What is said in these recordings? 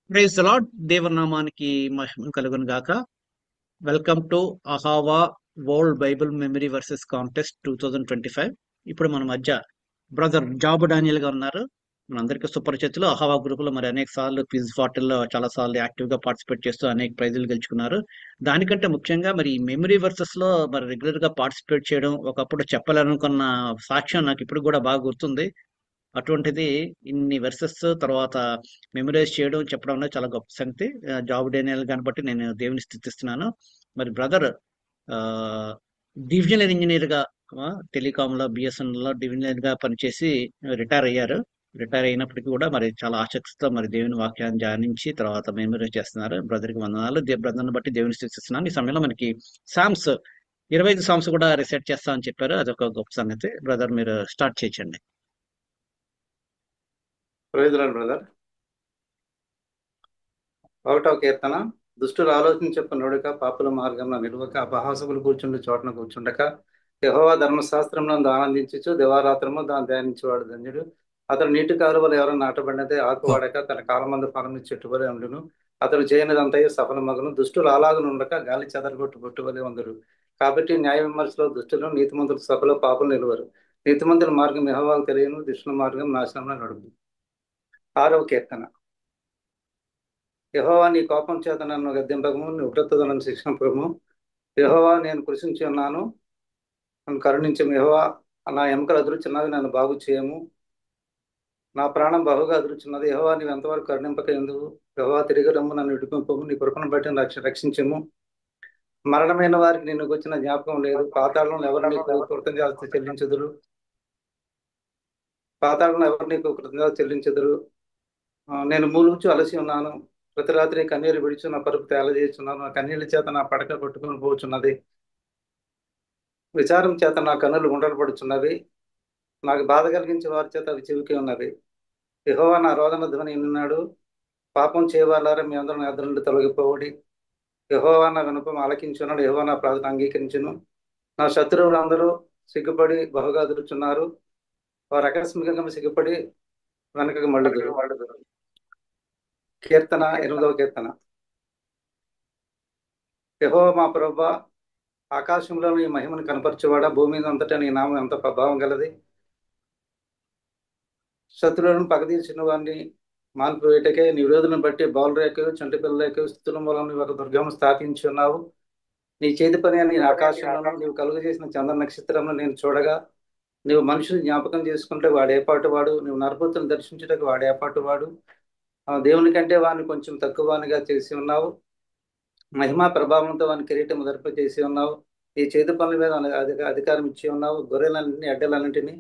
Praise the Lord. దేవనామానికి మహిమ కలుగును గాక. Welcome to Ahava world Bible memory verses contest 2025. ఇప్పుడు మన మధ్య బ్రదర్ జాబ్ డానియల్ గా ఉన్నారు. మనందరికీ సుపరిచితులు. అహావా గ్రూప్ లో మరి అనేక సార్లు క్విజ్ పార్టీల్లో చాలా సార్లు యాక్టివ్ గా పార్టిసిపేట్ చేస్తూ అనేక ప్రైజులు గెలుచుకున్నారు. దానికంటే ముఖ్యంగా మరి ఈ మెమరీ వర్సెస్ లో మరి రెగ్యులర్ గా పార్టిసిపేట్ చేయడం, ఒకప్పుడు చెప్పాలనుకున్న సాక్ష్యం నాకు ఇప్పుడు కూడా బాగా గుర్తుంది. అటువంటిది ఇన్ని వెర్సెస్ తర్వాత మెమరైజ్ చేయడం చెప్పడం అనేది చాలా గొప్ప సంగతి. జాబ్ డేనియల్ గాని బట్టి నేను దేవుని స్థుతిస్తున్నాను. మరి బ్రదర్ డివిజనల్ ఇంజనీర్ గా టెలికామ్ లో బిఎస్ఎన్ఎల్ లో డివిజనల్ గా పనిచేసి రిటైర్ అయ్యారు. రిటైర్ అయినప్పటికీ కూడా మరి చాలా ఆసక్తితో మరి దేవుని వాక్యాన్ని ధ్యానించి తర్వాత మెమరైజ్ చేస్తున్నారు. బ్రదర్ కి వందనాలు. బ్రదర్ని బట్టి దేవుని స్థుతిస్తున్నాను. ఈ సమయంలో మనకి సామ్స్ 25 సామ్స్ కూడా రిసెట్ చేస్తామని చెప్పారు. అదొక గొప్ప సంగతి. బ్రదర్ మీరు స్టార్ట్ చేయండి. ప్రయోజనాలు బ్రదర్. ఒకటో కీర్తన. దుష్టులు ఆలోచించే నడుక పాపుల మార్గంలో నిలువక అపహాసకులు కూర్చుండి చోటన కూర్చుండక యెహోవా ధర్మశాస్త్రంలో ఆనందించు దివారాత్రము దాన్ని ధ్యానించేవాడు ధన్యుడు. అతడు నీటి కాలువలు ఎవరో నాటబడినదే ఆకువాడక తన కాలమందు ఫలము చెట్టువలే ఉండును. అతడు చేయనిదంతయు సఫలమగును. దుష్టులు అలాగనుండక గాలి చెదరగొట్టు బొట్టువలే ఉందరు. కాబట్టి న్యాయ విమర్శలో దుష్టులు, నీతిమంతులు సభలో పాపులు నిలువరు. నీతిమంతుల మార్గం యెహోవాకు తెలియను, దుష్టుల మార్గం నాశనంలో నడుపు. ఆరవ కీర్తన. యెహోవా నీ కోపం చేత నన్ను గద్దింపకము, నీ ఉగ్రతతో నన్ను శిక్షింపకము. యెహోవా నేను కృషించి ఉన్నాను, నన్ను కరుణించము. యెహోవా నా ఎముకలు అదురుచున్నవి, నన్ను బాగు చేయము. నా ప్రాణం బహుగా అదురుచున్నది. యెహోవా నీవు ఎంతవరకు కరుణింపక ఎందుకు? యెహోవా తిరిగి రమ్ము, నన్ను విడిపింపము. నీ కృపను బట్టి రక్షించము. మరణమైన వారికి నిన్ను గుర్చిన జ్ఞాపకం లేదు. పాతాళంలో ఎవరు నీకు కృతజ్ఞత చెల్లించుదురు? పాతాళంలో ఎవరు నీకు కృతజ్ఞత చెల్లించుదురు? నేను మూలుగుచు అలసి ఉన్నాను. ప్రతి రాత్రి కన్నీరు విడిచి నా పరుపు తేలజేస్తున్నాను. నా కన్నీళ్ళ చేత నా పడక కొట్టుకుని పోచున్నది. విచారం చేత నా కన్నులు గుండలు పడుచున్నవి. నాకు బాధ కలిగించే వారి చేత అవి చెవికి ఉన్నవి. యెహోవా నా రోదన ధ్వని విన్నాడు. పాపం చేయవాలారా మీ అందరూ నా ఎదురు నుండి తొలగిపోవడి. యెహోవా నా వినపం ఆలకించున్నాడు. యెహోవా నా ప్రార్థన అంగీకరించును. నా శత్రువులందరూ సిగ్గుపడి బహుగా అదురుచున్నారు. వారు ఆకస్మికంగా సిగ్గుపడి వెనకకు మళ్ళుదురు. కీర్తన 8వ కీర్తన. యెహోవా మా ప్రభువా, ఆకాశంలో నీ మహిమను కనపరచువాడా, భూమి మీద అంతటా నీ నామం ఎంత ప్రభావం గలది. శత్రువులను పగదీర్చిన వారిని మాన్పివేటకే నీ విరోధులను బట్టి బౌలరేకు చంటి పిల్లలకు స్థుతుల మూలం నీ ఒక దుర్గము స్థాపించి ఉన్నావు. నీ చేతి పని అని ఆకాశంలో నీవు కలుగు చేసిన చంద్ర నక్షత్రంలో నేను చూడగా, నీవు మనుషులు జ్ఞాపకం చేసుకుంటే వాడు ఏపాటు వాడు, నువ్వు నరపుతులను దర్శించుటకు వాడు ఏపాటు వాడు. దేవుని కంటే వాడిని కొంచెం తక్కువ వానిగా చేసి ఉన్నావు. మహిమా ప్రభావంతో వాని కిరీటం ధర్ప చేసి ఉన్నావు. ఈ చేతి పనుల మీద అధికారం ఇచ్చి ఉన్నావు. గొర్రెలన్నింటినీ, ఎడ్డలన్నింటినీ,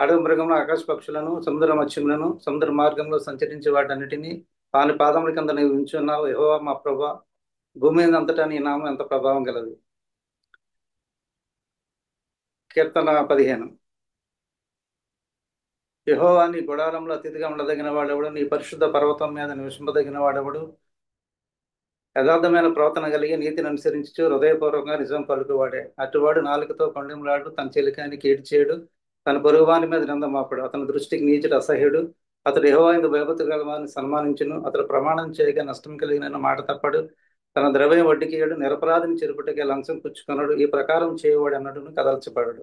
అడవి మృగంలో, ఆకాశ పక్షులను, సముద్ర మత్స్యములను, సముద్ర మార్గంలో సంచరించే వాటన్నిటినీ వాని పాదముల కింద నీవు ఉంచున్నావు. యెహోవా మా ప్రభువా, భూమి మీద అంతటా నీ నామం ఎంత ప్రభావం గలదు. కీర్తన 15. యెహోవా నీ గుడారంలో అతిథిగా ఉండదగిన వాడెవడు? నీ పరిశుద్ధ పర్వతం మీద నివసింపదగిన వాడెవడు? యథార్థమైన ప్రవర్తన కలిగి నీతిని అనుసరించు హృదయపూర్వకంగా నిజం పలుకువాడే. అటువాడు నాలుకతో కొండెంలాడు, తన చెలికానికి ఏడ్చేడు, తన పొరుగువాని మీద నిందమాపడు. అతని దృష్టికి నీచుడు అసహ్యుడు. అతడు యెహోవా యందు భయభక్తి గల వారిని సన్మానించును. అతడు ప్రమాణం చేయగా నష్టం కలిగిన మాట తప్పడు. తన ద్రవ్యం వడ్డీకియడు, నిరపరాధిని చెరుపుటకే లంచం పుచ్చుకొనడు. ఈ ప్రకారం చేయవాడు అన్నట్టును కదల్చబడడు.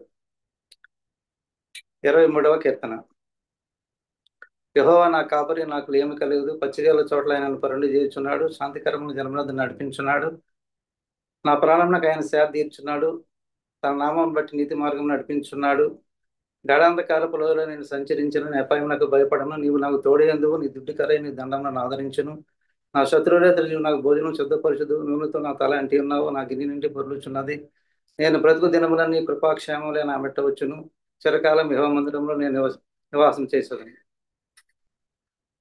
23వ కీర్తన. యెహోవా నా కాపరి, నాకు లేమి కలగదు. పచ్చిగల చోట్ల ఆయన పరుండి చేయుచున్నాడు. శాంతికరమైన జలములను నడిపించున్నాడు. నా ప్రాణంకు ఆయన సేద తీర్చున్నాడు. తన నామం బట్టి నీతి మార్గం నడిపించున్నాడు. గాఢాంధకారపు లోయలో నేను సంచరించను, నీ అపాయమునకు భయపడను. నీవు నాకు తోడేందువు, నీ దుడ్డికరై నీ దండమును ఆదరించును. నా శత్రువులెదుట నీవు నాకు భోజనం సిద్ధపరచుదు. నూనెతో నా తల అంటి ఉన్నావు, నా గిన్నె నుండి పొర్లుచున్నది. నేను బ్రతుకు దినములన్నీ కృపాక్షేమములే నా మెట్టవచ్చును. చిరకాలం యెహోవా మందిరంలో నేను నివాసం చేసేదని.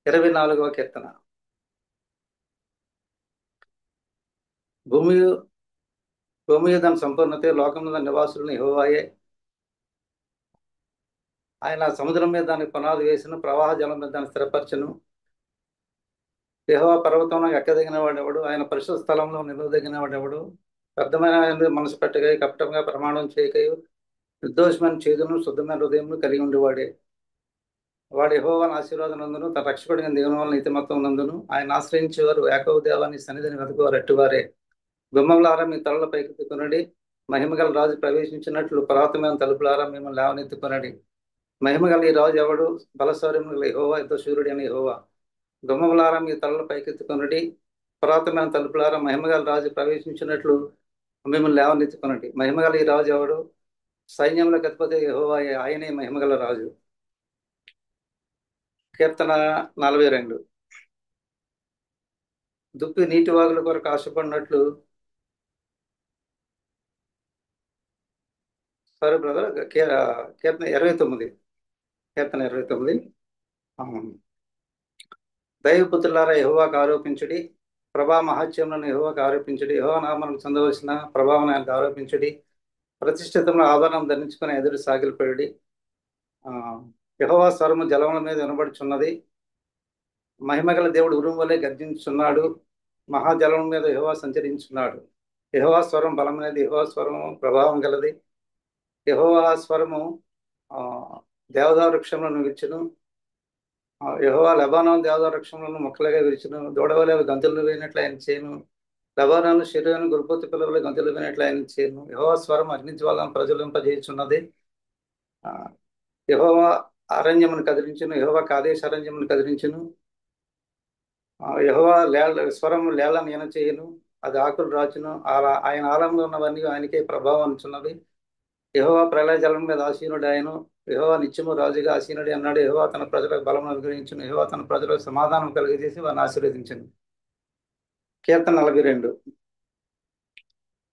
24వ కీర్తన. భూమి భూమి దాని సంపూర్ణతే, లోకం దాని నివాసులను యెహోవాయే. ఆయన సముద్రం మీద దానికి పునాది వేసిన, ప్రవాహ జలం మీద దాన్ని స్థిరపరచను. యెహోవా పర్వతంలో ఎక్కదగిన వాడెవడు? ఆయన పరిశుద్ధ స్థలంలో నిలవదగిన వాడెవడు? వ్యర్థమైన మనసు పెట్టగా, కపటంగా ప్రమాణం చేయకయు, నిర్దోషమైన చేదును శుద్ధమైన హృదయమును కలిగి ఉండేవాడే. వాడు యెహోవాను ఆశీర్వాదం నందును తన రక్షకుడిని దేవుని వలన నీతిమత్వం నందును ఆయన ఆశ్రయించేవారు యాకోబు దేవాన్ని సన్నిధిని వెతుకువారు అట్టివారే. గుమ్మములారా మీ తలల పైకెత్తుకొనుడి, మహిమగల రాజు ప్రవేశించినట్లు పర్వతమైన తలుపులారా మిమ్మల్ని లేవనెత్తుకొనడి. మహిమగల ఈ రాజు ఎవడు? బలశౌర్యము గల యెహోవా, యుద్ధ శూరుడు అని యెహోవా. గుమ్మములారా మీ తలల పైకెత్తుకొనుడి, పర్వతమైన తలుపులారా మహిమగల రాజు ప్రవేశించినట్లు మిమ్మల్ని లేవనెత్తుకొనడి. మహిమగల ఈ రాజు ఎవడు? సైన్యములకు అధిపతి యెహోవా, ఆయనే మహిమగల రాజు. కీర్తన 42. దుప్పి నీటి వాగుల కొరకు ఆశపడినట్లు. సారీ బ్రదర్, కీర్తన 29. కీర్తన 29. దైవపుత్రులారా యెహోవాకు ఆరోపించుడి, ప్రభా మహాత్యములను యెహోవాకు ఆరోపించుడి. యెహోవా నామమునకు చెందవలసిన ప్రభావం ఆయనకు ఆరోపించుడి. ప్రతిష్ఠితంలో ఆభరణం ధరించుకుని ఎదురు సాగిలపడి. యెహోవా స్వరము జలముల మీద వినబడుచున్నది. మహిమగల దేవుడు ఉరుము వలె గర్జించుచున్నాడు. మహాజలం మీద యెహోవా సంచరించున్నాడు. యెహోవా స్వరం బలమైనది, యెహోవా స్వరము ప్రభావం గలది. యెహోవా స్వరము దేవదారు వృక్షములను విరిచును. యెహోవా లెబానోను దేవదారు వృక్షములను మొక్కలుగా విరిచును. దూడవలే గంతులు వేయినట్లు ఆయన చేయను. లెబానోను శరీరాన్ని గురుపోతు పిల్లలు గంతులు వేయినట్లు ఆయన చేయను. యెహోవా స్వరం అగ్నిజ్వాలను ప్రజ్వలింపజేయుచున్నది. యెహోవా అరణ్యమును కదిలించును, యెహోవా కాదేశ అరణ్యమును కదిలించును. యెహోవా స్వరము లేళ్లను ఈన చేయను, అది ఆకులు రాచును. ఆయన ఆలంలో ఉన్నవన్నీ ఆయనకే ప్రభావం అనుచున్నవి. యెహోవా ప్రళయ జలం మీద ఆసీనుడు ఆయను. యెహోవా నిత్యము రాజుగా ఆసీనుడి అన్నాడు. యెహోవా తన ప్రజలకు బలం అనుగ్రహించును. యెహోవా తన ప్రజలకు సమాధానం కలిగజేసి వారిని ఆశీర్వదించును. కీర్తన 42.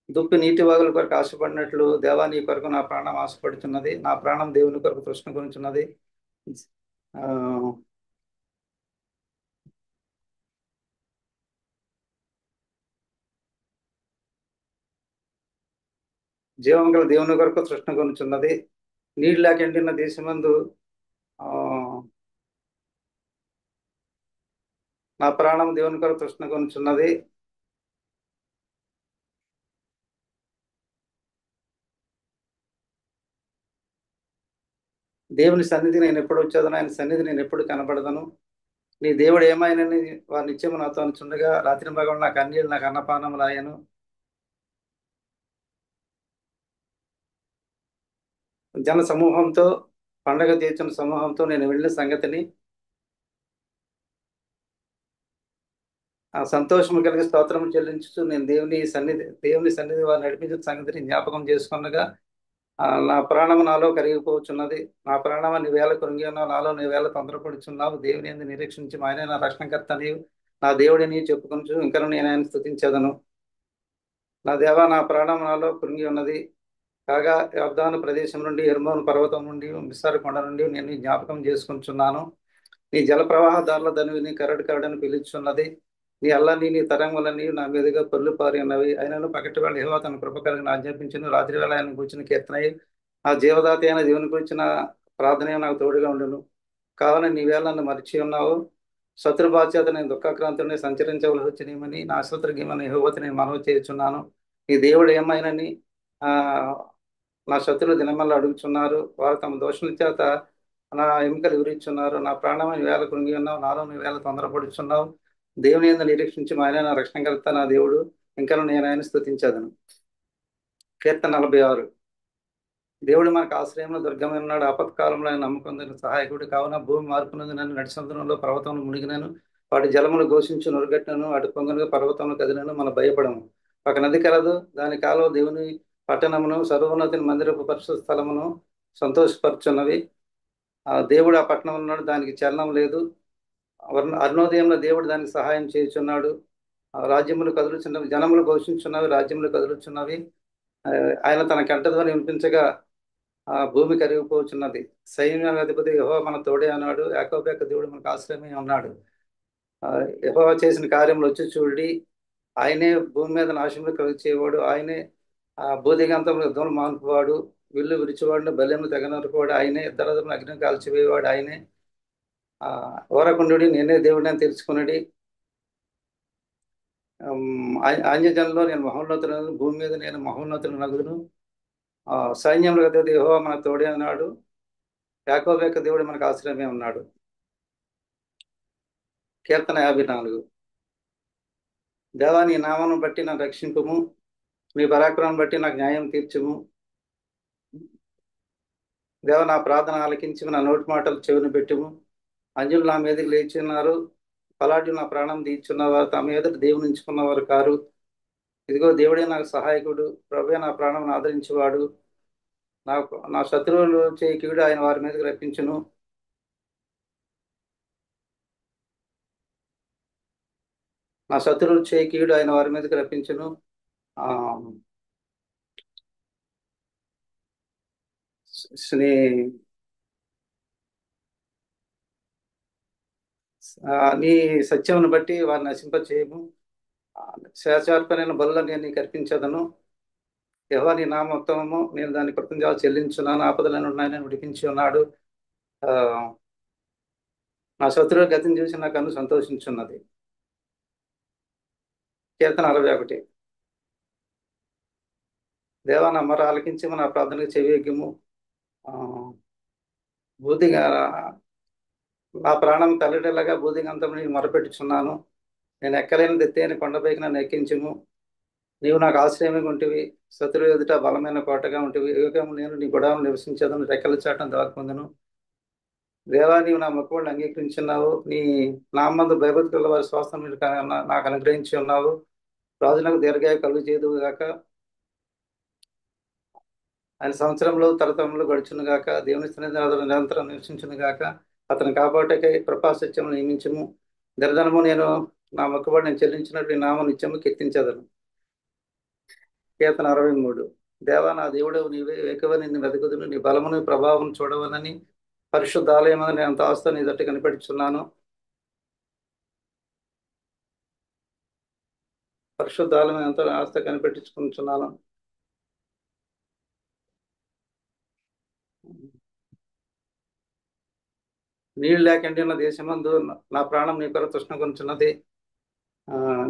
దుప్పి నీటి వాగుల కొరకు ఆశపడినట్లు దేవా నీ కొరకు నా ప్రాణం ఆశపడుచున్నది. నా ప్రాణం దేవుని కొరకు తృష్ణ కొనుచున్నది. జీవం గల దేవుని కొరకు తృష్ణ కొనుచున్నది. నీళ్ళు లేక ఎండిన దేశమందు నా ప్రాణం దేవుని కొరకు తృష్ణ కొనుచున్నది. దేవుని సన్నిధి నేను ఎప్పుడు వచ్చేదను, ఆయన సన్నిధి నేను ఎప్పుడు కనబడదను. నీ దేవుడు ఏమైనని వారి నిత్యము నాతో అనుచుండగా రాత్రి భాగంలో నాకు అన్యులు నాకు అన్నపానములు ఆయను. జన సమూహంతో పండగ తీర్చిన సమూహంతో నేను వెళ్ళిన సంగతిని ఆ సంతోషము కలిగి స్తోత్రము చెల్లించుతూ నేను దేవుని సన్నిధి వారు నడిపించిన సంగతిని జ్ఞాపకం చేసుకున్నగా నా ప్రాణము నాలో కరిగిపోవచ్చున్నది. నా ప్రాణము నీ వేళ కృంగి ఉన్నావు, నాలో నీ వేళ తొందరపడుచున్నావు. దేవుని యందు నిరీక్షించి ఆయన నా రక్షణకర్త నీవు, నా దేవుడిని చెప్పుకొంచు ఇంకా నేను ఆయన స్తుతించదను. నా దేవా, నా ప్రాణం నాలో కృంగి ఉన్నది. కాగా యొర్దాను ప్రదేశం నుండి, హెర్మోను పర్వతం నుండి, మిస్సారు కొండ నుండి నేను జ్ఞాపకం చేసుకుంటున్నాను. నీ జల ప్రవాహదారుల దనివిని కరడు కరడని పిలుచున్నది. నీ అల్లని నీ తరంగులని నా మీదుగా పొర్లు పారి ఉన్నవి. ఆయనను పగటి వేళ యెహోవా తన కృప కలిగిన ఆజ్ఞాపించును. రాత్రి వేళ ఆయన కూర్చుని కీర్తనయ్యి ఆ జీవదాత అయిన దేవుని గురించిన ప్రార్థన నాకు తోడుగా ఉండును. కావున నీవేళ నన్ను మరిచి ఉన్నావు. శత్రు బాధ్యత నేను దుఃఖాక్రాంతుని సంచరించవలసి వచ్చినేమని నా శత్రుగీమని యెహోవాతో నేను మనవి చేయుచున్నాను. నీ దేవుడు ఏమైనని నా శత్రులు దినమల్ల అడుగుచున్నారు. వారు తమ దోషుల చేత నా ఎముకలు విరిచున్నారు. నా ప్రాణమైన వేళ కృంగి ఉన్నావు, నాలో నీ వేళ తొందరపడుచున్నావు. దేవుని యందు నిరీక్షించి ఆయన నా రక్షణకర్త నా దేవుడు ఇంకా నేను ఆయన స్తుతించదను. కీర్తన 46. దేవుడు మనకు ఆశ్రయంలో దుర్గమైన ఉన్నాడు. ఆపత్కాలంలో ఆయన నమ్మకం సహాయకుడు. కావున భూమి మార్పునందు నన్ను నడి సముద్రంలో పర్వతంలో మునిగినాను. వాటి జలములు ఘోషించి నురుగట్టినను, అటు పొంగనుగా పర్వతంలో కదిలినను మన భయపడము. ఒక నది కలదు, దాని కాలువ దేవుని పట్టణమును సర్వోన్నతిని మందిరపు పరిశుద్ధ స్థలమును సంతోషపరుచున్నవి. దేవుడు ఆ పట్టణం ఉన్నాడు, దానికి చలనం లేదు. అరుణోదయంలో దేవుడు దానికి సహాయం చేయుచున్నాడు. రాజ్యములు కదులుచున్నవి, జనములు ఘోషించున్నవి, రాజ్యములు కదులుచున్నవి. ఆయన తన కంఠధ్వని వినిపించగా భూమి కరిగిపోచున్నది. సైన్యాధిపతి యెహోవా మన తోడే అన్నాడు. యాకోబు యొక్క దేవుడు మనకు ఆశ్రయమే ఉన్నాడు. యెహోవా చేసిన కార్యములు వచ్చి చూడి. ఆయనే భూమి మీద నాశనములు కలిగించేవాడు. ఆయనే భూదిగంతములు యుద్ధములు మాన్పువాడు. విల్లు విరిచేవాడు, బలెము తెగనరుకువాడు ఆయనే. ఇద్దరు అగ్ని కాల్చివేవాడు ఆయనే. ఓరకుండు నేనే దేవుడిని అని తెలుసుకున్నాడు. ఆంజజనంలో నేను మహోన్నతులను, భూమి మీద నేను మహోన్నతులు నగుదును. సైన్యములు కదా యెహోవా మన తోడే అన్నాడు. యాకోబు యొక్క దేవుడు మనకు ఆశ్రయమే ఉన్నాడు. కీర్తన 54. దేవా నీ నామమును బట్టి నన్ను రక్షింపుము, నీ పరాక్రమం బట్టి నాకు న్యాయం తీర్చుము. దేవ నా ప్రార్థన ఆలకించి నా నోటి మాటలు చెవిని పెట్టుము. అంజులు నా మీదకి లేచి ఉన్నారు, పలాటి నా ప్రాణం తీర్చున్నవారు తమ ఎదుట దేవుని ఎంచుకున్నవారు కారు. ఇదిగో దేవుడే నాకు సహాయకుడు, ప్రభువే నా ప్రాణం ఆదరించేవాడు. నా శత్రువులు చేయి కీడు ఆయన వారి మీదకి రప్పించును. నా శత్రువులు చేయి కీడు ఆయన వారి మీదకి రప్పించును. ఆ నీ నీ సత్యమును బట్టి వారిని నశింప చేయము. శాశ్వతమైన బలులను నేను నీకు అర్పించదను. యెహోవా నీ నామోత్తమము, నేను దాని కృతజ్ఞతలు చెల్లించున్నాను. ఆపదలను ఉన్నాయని విడిపించి ఉన్నాడు. ఆ నా శత్రువుల గతిని చూసి నా కన్ను సంతోషించున్నది. కీర్తన 61. దేవా నా మొర ఆలకించి నా ప్రార్థనకు చెవియొగ్గుము. బూదిగా నా ప్రాణం తల్లిటెల్లగా బూదిగంతం నీకు మొరపెట్టుచున్నాను. నేను ఎక్కలేని ఎత్తైన కొండపైకి నన్ను ఎక్కించుము. నీవు నాకు ఆశ్రయమే ఉంటివి, శత్రువు ఎదుట బలమైన కోటగా ఉంటివి. యుగము నేను నీ గుడాలను నివసించదను, రెక్కల చాటను దాక్కుందును. దేవా నీవు నా మొక్కుబడిని అంగీకరించున్నావు. నీ నామందు భయభక్తుల వారి శ్వాసం నాకు అనుగ్రహించి ఉన్నావు. రాజునకు దీర్ఘాయు కలుగు చేదువు గాక. ఆయన సంవత్సరంలో తరతరములు గడుచును గాక. దేవుని సన్నిధిని నిరంతరం నివసించును గాక. అతను కాపాటకై కృపాసత్యము నియమించము. దినదినము నేను నా మొక్కుబడి నేను చెల్లించినట్టు నీ నామం నిత్యము కీర్తించదను. కీర్తన 63. దేవా నా దేవుడవు నీవే, ఏకవ నిన్ను వెతుకుదును. నీ బలమును ప్రభావం చూడవనని పరిశుద్ధ ఆలయమని నేను అంత ఆస్త నీ దట్టి కనిపెట్టుచున్నాను. పరిశుద్ధ ఆలయం ఎంతో ఆస్త కనిపెట్టించుకుంటున్నాను. నీళ్ళు లేకండి ఉన్న దేశమందు నా ప్రాణం నీ కొరకు తృష్ణ కొనుచున్నది.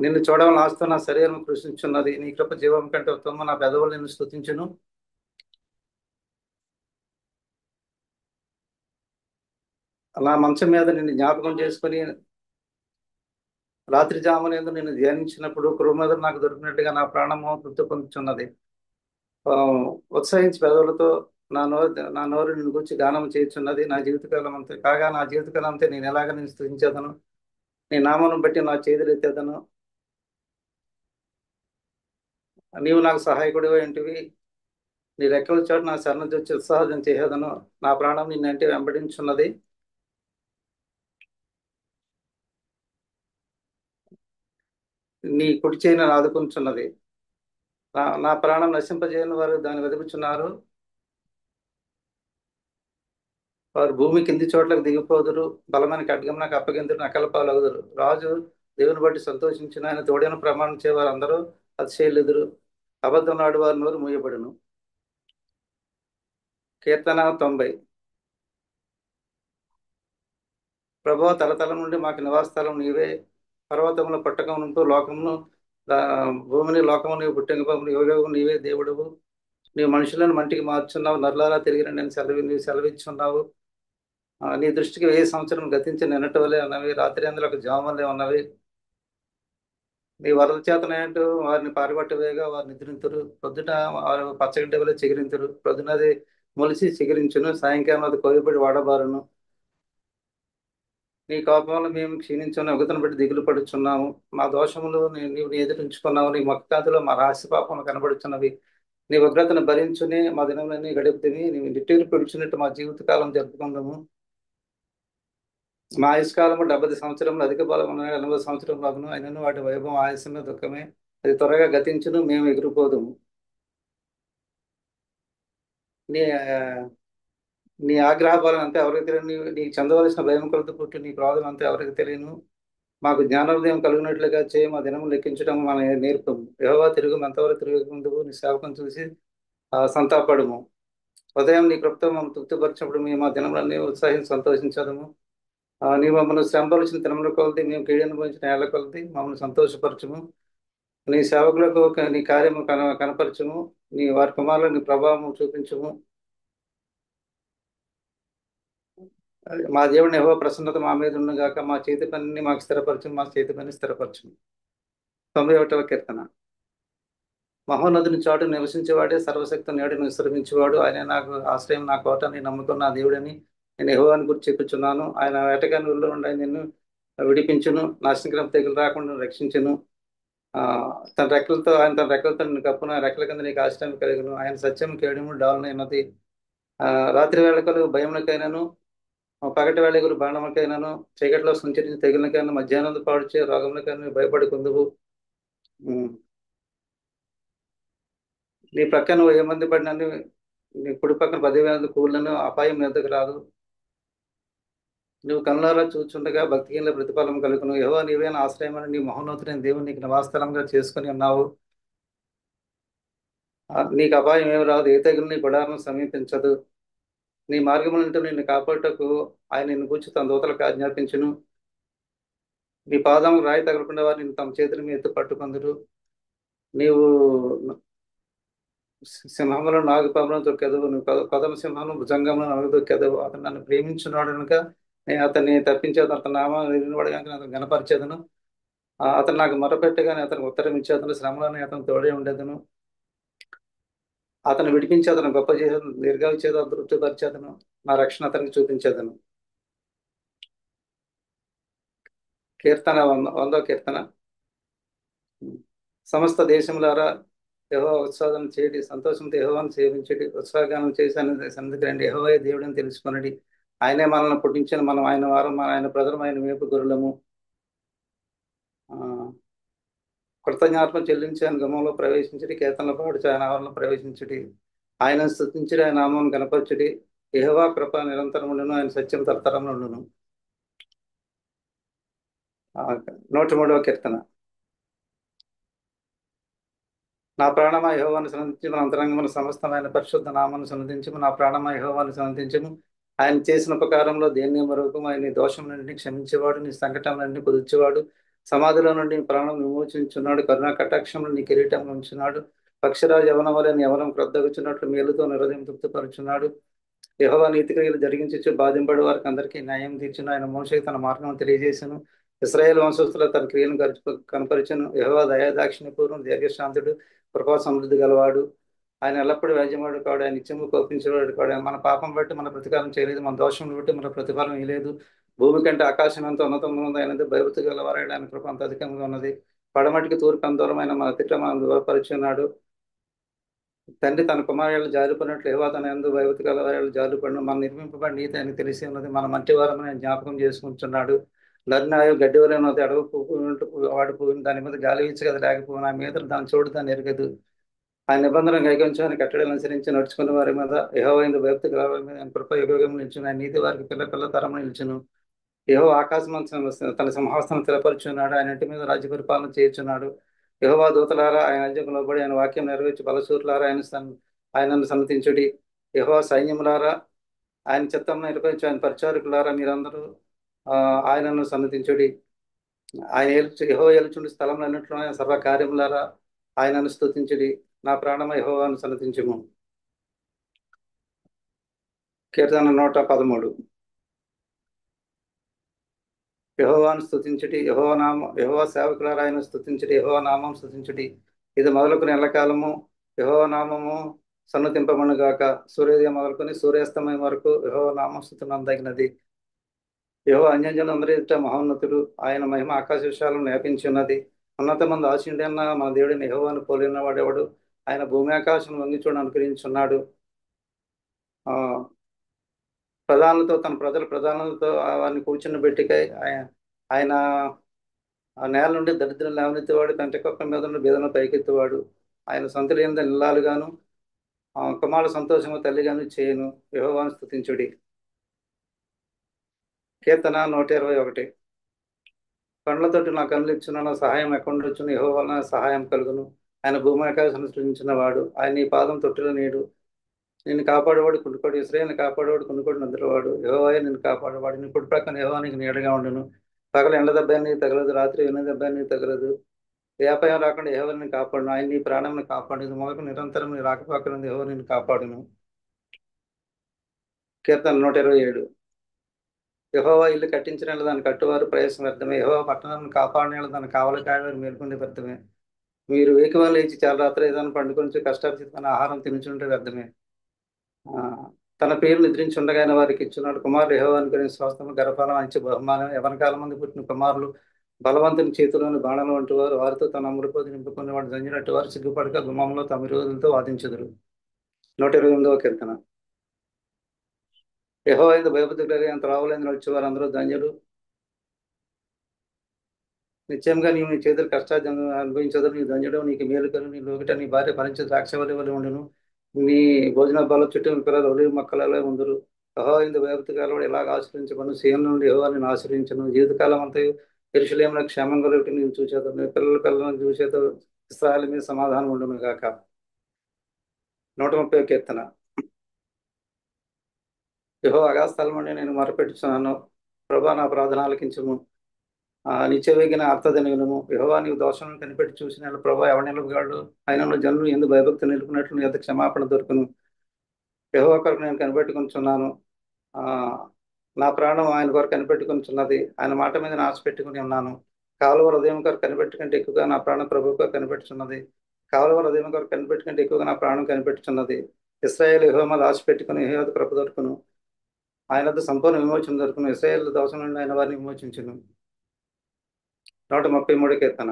నిన్ను చూడవలన ఆస్తో నా శరీరం కృషించున్నది. నీ కృప జీవం కంటే ఉత్తమ, నా పెదవులు నిన్ను స్తుతించును. నా మంచం మీద నిన్ను జ్ఞాపకం చేసుకుని రాత్రి జామునందు నిన్ను ధ్యానించినప్పుడు కృప నాకు దొరికినట్టుగా నా ప్రాణము తృప్తి పొందుతున్నది. ఉత్సహించి పెదవులతో నా నోరు నిన్ను గురించి గానం చేయుచున్నది. నా జీవితకాలం అంతే కాగా నా జీవితకాలం అంతే నేను ఎలాగ నేను స్తుతించేదను. నీ నామను బట్టి నా చేతులు ఎత్తేదను. నీవు నాకు సహాయకుడు ఏంటివి. నీ రెక్కల చోటు నా శరణ వచ్చి ఉత్సాహం చేసేదను. నా ప్రాణం నిన్నంటే వెంబడించున్నది. నీ కుడి చేయి నన్ను ఆదుకుంటున్నది. నా ప్రాణం నశింపజేయని వారు దాన్ని వెతుకుచున్నారు. వారు భూమి కింది చోట్లకు దిగిపోదురు. బలమైన ఖడ్గం నాకు అప్పగిందురు, నకలపాలగుదురు. రాజు దేవుని బట్టి సంతోషించిన ఆయన తోడైన ప్రమాణం చేయవారు అందరూ అతిశయలెదురు. అబద్ధం నాడు వారి నోరు మూయబడును. కీర్తన 90. ప్రభువా తలతల నుండి మాకు నివాసస్థలం నీవే. పర్వతముల పట్టకం నుంటూ లోకమును భూమిని లోకము నీవు పుట్టిన యోగము నీవే దేవుడువు. నీవు మనుషులను మంటికి మార్చున్నావు, నరులారా తిరిగిన నేను నీవు సెలవిచ్చున్నావు. నీ దృష్టికి 1000 సంవత్సరం గతించి నిన్నటి వలె ఉన్నవి, రాత్రి అందులో ఒక జాములే ఉన్నవి. నీ వరద చేతనంటూ వారిని పారిపట్టవేగా వారు నిద్రింతురు. పొద్దుట వారు పచ్చగడ్డి వల్ల చిగురింతురు. పొద్దునది మొలిసి చిగురించును, సాయంకాలం అది కోయబడి వాడబారును. నీ కోపంలో మేము క్షీణించున్న ఉగతను బట్టి దిగులు పడుచున్నాము. మా దోషములు నీవు నీ ఎదుట ఉంచుకున్నావు. నీ మొక్కకాంతిలో మా రహస్య పాపములు కనబడుచున్నవి. నీ ఉగ్రతను భరించుని మా దినములన్నీ గడుపుతుంది. నీవు నిట్టూరు పిడిచినట్టు మా జీవితకాలం జరుపుకుందాము. మా ఆయుష్కాలము 70 సంవత్సరములు, అధిక బలం 80 సంవత్సరములు అగును. అయినను వాటి వైభవం ఆయుష్మే దుఃఖమే. అది త్వరగా గతించును, మేము ఎగిరిపోదుము. నీ నీ ఆగ్రహ బలం అంతా ఎవరికి తెలియని, నీకు చెందవలసిన భయం కొలత పుట్టి నీ క్రోధం అంతా ఎవరికి తెలియను. మాకు జ్ఞానోదయం కలిగినట్లుగా చేయి, మా దినము లెక్కించడం మన నేర్పము. యెహోవా తిరుగు ఎంతవరకు తిరుగుతుందువు, నీ సేవకం చూసి సంతాపడము. ఉదయం నీ కృపతో మమ్మల్ని తృప్తిపరిచినప్పుడు మేము మా దినములన్నీ ఉత్సాహించి సంతోషించదము. నీ మమ్మల్ని శ్రమపరిచిన దినముల కొలది, మేము కీడు అనుభవించిన ఏళ్ల కొలది మమ్మల్ని సంతోషపరచము. నీ సేవకులకు నీ కార్యము కనపరచము. నీ వారి కుమారులకు నీ ప్రభావం చూపించము. మా దేవుని యెహోవా ప్రసన్నత మా మీద ఉండును గాక, మా చేతి పనిని మాకు స్థిరపరచు, మా చేతి పని స్థిరపరచు. 91వ కీర్తన. మహోన్నతుని చాటు నివసించేవాడే, సర్వశక్తి నేడును విశ్రమించేవాడు. ఆయన నాకు ఆశ్రయం, నా కోట, నీ నమ్ముకున్న నా దేవుడని నేను యెహోవాని గురించి చెప్పుచున్నాను. ఆయన వేటగాని ఊళ్ళో ఉండి నిన్ను విడిపించును, నాశనకరం తెగులు రాకుండా రక్షించును. ఆ తన రెక్కలతో నిన్ను కప్పును, ఆ రెక్కల కింద నీకు ఆశ్రయం కలుగును. ఆయన సత్యం కేడుము డాలునైనది. ఆ రాత్రి వేళకలు భయములకైనను, పగటి వేళ ఎగురు బాణములకైనను, చీకటిలో సంచరించి తెగులకైనా, మధ్యాహ్నం పాడుచే రోగములకైనా భయపడుకుందువు. ఉమ్. నీ ప్రక్కన నువ్వు ఏ మంది పడినా, నీ కుడి పక్కన 10,000 కూలినను అపాయం మీదకు రాదు. నువ్వు కనులారా చూచుండగా భక్తిహీనుల ప్రతిఫలం కలుగును. యెహోవా నీవే నా ఆశ్రయమని, నీ మహోన్నతుడైన దేవుని నీకు నివాసస్థలంగా చేసుకుని ఉన్నావు. నీకు అపాయం ఏమి రాదు, ఏ తెగులు నీ గుడారం సమీపించదు. నీ మార్గములంటూ నిన్ను కాపాడుటకు ఆయన నిన్ను గూర్చి తన దూతలకు ఆజ్ఞాపించును. నీ పాదం రాయి తగలకుండా వారు నిన్ను తమ చేతుల మీద ఎత్తు పట్టుకొందురు. నీవు సింహములను నాగుపాములను తొక్కెదవు, నువ్వు కొదమ సింహమును భుజంగములను నలుగదొక్కెదవు. అతను నన్ను ప్రేమించున్నాడు కనుక నేను అతన్ని తప్పించేది, అతని నామాన్ని ఎరిగినవాడు కనుక నేను అతను గణపరిచేదను. అతను నాకు మొరపెట్టగానే అతనికి ఉత్తరం ఇచ్చేదను, శ్రమలోనే అతను తోడే ఉండేదను. అతను విడిపించి అతను గొప్ప చేసేదను, దీర్ఘాయుచేత తృప్తిపరిచేదను, నా రక్షణ అతనికి చూపించేదను. కీర్తన 100వ కీర్తన. సమస్త దేశములారా యెహోవా ఉత్సాహం చేయడి, సంతోషంతో యెహోవాను సేవించడి, ఉత్సాహగానం చేసి సన్నిధికి రండి. యెహోవాయే దేవుడని తెలుసుకొనడి. ఆయనే మనల్ని పుట్టించిన, మనం ఆయన వారం, మన ఆయన ప్రజలం, ఆయన వేపు గొర్రెలము. ఆ కృతజ్ఞాపం చెల్లించి ఆయన గృహంలో ప్రవేశించడి, కీర్తనలు పాడుచు ఆయన ఆవరణలో ప్రవేశించడి. ఆయన స్తుతించడి, ఆయన నామం కనపరచుడి. యెహోవా కృప నిరంతరం ఉండును, ఆయన సత్యం తరతరములు ఉండును. 103వ కీర్తన. నా ప్రాణమా యెహోవాను సన్నిధించుము, నా అంతరంగమున సమస్తమైన పరిశుద్ధ నామమును సన్నిధించుము. నా ప్రాణమా యెహోవాను సన్నిధించుము. ఆయన చేసిన ఉపకారంలో దేన్ని మరొకము. ఆయన నీ దోషములన్నింటినీ క్షమించేవాడు, నీ సంకటములన్నీ కుదిర్చేవాడు. సమాధిలో నుండి నీ ప్రాణం విమోచించున్నాడు, కరుణా కటాక్షములు నీ కిరీటం ఉంచున్నాడు. పక్షిరాజు యవనం వలె నీ యవనం క్రొద్దగుచున్నట్లు మేలుతో నీ హృదయం తృప్తిపరుచున్నాడు. యెహోవా నీతి క్రియలు జరిగించు, బాధింపడు వారికి అందరికీ న్యాయం తీర్చును. ఆయన మోషేకు తన మార్గం తెలియజేసెను, ఇశ్రాయేలు వంశస్థుల తన క్రియలను కనపరిచెను. యెహోవా దయాదాక్షిణ్యపూర్వం, దీర్ఘశాంతుడు, కృపా సమృద్ధి గలవాడు. ఆయన ఎల్లప్పుడూ వ్యాజ్యమాడు కాడు, ఆయన నిత్యము కోపించేవాడు కాడు. మన పాపం బట్టి మన ప్రతికారం చేయలేదు, మన దోషం బట్టి మన ప్రతిఫలం ఇవ్వలేదు. భూమి కంటే ఆకాశం ఎంత ఉన్నతంగా ఉంది, ఆయనది భయభక్తి గలవారు, ఆయన కృప అంత అధికంగా ఉన్నది. పడమటికి తూర్పు ఎంత దూరమైన మన తిట్ట మనం దూరపరిచున్నాడు. తండ్రి తన కుమారులు జారిపడినట్లు యెహోవా తన యందు భయభక్తి గలవారు జారిపడిన, మన నిర్మింపబడి నీతి అని తెలిసి ఉన్నది. మన మంచి వారమని ఆయన జ్ఞాపకం చేసుకుంటున్నాడు. నరినాయు గడ్డి వలె ఉన్నది, అడవి పువ్వు వాడిపోయింది, దాని మీద గాలి వీచు కదా లేకపోయినా ఆ మీద దాని చోటు దాన్ని ఎరగదు. ఆయన నిబంధన గైకొంచని కట్టడలు అనుసరించి నడుచుకున్న వారి మీద యెహోవా యందు భయభక్తి గలవారి మీద ఆయన కృప యుగయుగములు నిలిచును. ఆయన నీతి వారికి పిల్ల పిల్ల తరము నిలిచును. యెహోవా ఆకాశమంత తన సింహాసనం స్థిరపరుచున్నాడు, ఆయన ఇంటి మీద రాజ్య పరిపాలన చేయుచున్నాడు. యెహోవా దూతలారా ఆయన రాజ్యం లోబడి ఆయన వాక్యం నెరవేర్చి, బలసూరులారా ఆయనను సన్నతించుడి. యెహోవా సైన్యములారా ఆయన చిత్తమును నెరవేర్చి, ఆయన పరిచారకులారా మీరందరూ ఆయనను సన్నతించుడి. యెహోవా ఏలుచుండి స్థలములన్నింటిలో ఆయన సర్వ కార్యములారా ఆయనను స్తుతించుడి. నా ప్రాణమ యెహోవాను సన్నతించుము. కీర్తన 113. యెహోవాను స్తుతించుడి, యెహోవా సేవకులారా ఆయన స్తుతించుడి, యెహోవా నామం స్తుతించుడి. ఇది మొదలుకొని ఎల్లకాలము యెహోవా నామము సన్నతింపబడుగాక. సూర్యోదయం మొదలుకొని సూర్యాస్తమయం వరకు యెహోవా నామం స్తుతినందగినది. యెహోవా అన్యజనులందరి ఎదుట మహోన్నతుడు, ఆయన మహిమ ఆకాశ విశాలం వ్యాపించి ఉన్నది. ఉన్నతమంది ఆశీనుడైన మన దేవుడిని యెహోవాను పోలిన వాడెవడు. ఆయన భూమి ఆకాశం వంగి చూడ అనుగ్రహించున్నాడు. ఆ తన ప్రధానులతో వారిని కూర్చున్నబెట్టికై ఆయన ఆ నేల నుండి దరిద్రం లేవనెత్తేవాడు, పెంటకొక్క మీద నుండి బీదలను పైకెత్తేవాడు. ఆయన సొంతలు ఏంద నిల్లాలుగాను, కుమారుల సంతోషము తల్లిగాను చేయను. యెహోవాను స్తుతించుడి. కీర్తన 121. పండ్లతోటి నా కన్నులు ఇచ్చిన నా సహాయం ఎక్కడ వచ్చును. యెహోవా వలన సహాయం కలుగును. ఆయన భూమి ఆకాశం సృజించిన వాడు, ఆయన నీ పాదం తొట్టిలో నీడు. నిన్ను కాపాడేవాడు కుంటుకోడు, ఇశ్రాయేలును కాపాడేవాడు కుంటుకోడు నిద్రవాడు. యెహోవాయే నిన్ను కాపాడేవాడు, నీ కుడి ప్రక్కన యెహోవా నీకు నీడగా ఉండును. పగలు ఎండ దెబ్బ నీకు తగలదు, రాత్రి వెన్న దెబ్బ నీకు తగలదు. ఏ అపాయం రాకుండా యెహోవా నిన్ను కాపాడును. ఆయన నీ ప్రాణంను కాపాడు, ఇది మొదలు నిరంతరం నీ రాకపోకలను యెహోవా నిన్ను కాపాడును. కీర్తన 127. యెహోవా ఇల్లు కట్టించిన దాన్ని కట్టువారు ప్రయాసం వ్యర్థమే. యెహోవా పట్టణాన్ని కాపాడిన దాన్ని కావలి కాయవారు మేల్కొండే వ్యర్థమే. మీరు వేకువని లేచి చాలా రాత్రి ఏదైనా పండుకొని కష్టార్జితమైన ఆహారం తినుచుంటే వ్యర్థమే. ఆ, తన పేరు నిద్రించుండగానే వారికి ఇచ్చున్నాడు. కుమారుడు యెహోవా అనుకునే స్వాస్థ్యము గర్భఫలం మంచి బహుమానం. ఎవరి కాలం మంది పుట్టిన కుమారులు బలవంతుని చేతిలోని బాణలు వంటి వారు వారితో తన అమృపోతి నింపుకుని వాడు దంజినట్టు వారు సిగ్గుపడక గుమ్మంలో తమ విరోధులతో వాదించుదురు. 128వ కీర్తన. యెహోవా యందు భయభక్తులు ఎంత రావులేని నడిచేవారు అందరూ ధన్యులు. నిశ్చయంగా నీవు నీ చేతులు కష్టార్జన అనుభవించదు. నీ ధన్యుడు నీకు మేలు కలు. నీ లోకిట నీ భార్య భరించి ద్రాక్షవల్లి వలె ఉండును. నీ భోజన బాల చుట్టూ నీ పిల్లలు ఒలివ మొక్కలలో ఉందరు. యెహోవా యందు భయభక్తి కలవాడు ఇలాగ ఆశ్రయించబను. సీయోను నుండి యెహోవా నిన్ను ఆశ్రయించను. జీవితకాలం అంతా యెరూషలేములో క్షేమం కలిగి నీవు చూసేదు. నీ పిల్లలను చూసేదు. ఇశ్రాయేలు మీద సమాధానం ఉండును గాక. 130వ కీర్తన. యెహోవా అగాధస్థలం నుండి నేను మొరపెట్టుచున్నాను. ప్రభా నా ప్రార్థన ఆలకించుము. నిత్యవేగిన అర్థదని వినుము. యెహోవా నీవు దోషం కనిపెట్టి చూసిన ప్రభా ఎవరు నిలుపుగాడు. ఆయనను జనులు ఎందు భయభక్తి నిలుపునట్లు నీ యొద్ద క్షమాపణ దొరుకును. యెహోవా కొరకు నేను కనిపెట్టుకొనిచున్నాను. ఆ నా ప్రాణం ఆయన కొరకు కనిపెట్టుకొనిచున్నది. ఆయన మాట మీద ఆశ పెట్టుకుని ఉన్నాను. కాలువ హృదయం కొరకు కనిపెట్టుకంటే ఎక్కువగా నా ప్రాణం ప్రభు కొరకు కనిపెట్టుచున్నది. కాలువ హృదయం కొరకు కనిపెట్టుకంటే ఎక్కువగా నా ప్రాణం కనిపెట్టుచున్నది. ఇశ్రాయేలు యెహోవా మీద ఆశ పెట్టుకుని యెహోవా కృప దొరుకును. ఆయన వద్ద సంపూర్ణ విమోచన దొరుకును. ఇశ్రాయేలు దోషం నుండి ఆయన వారిని విమోచించును. 133 కీర్తన.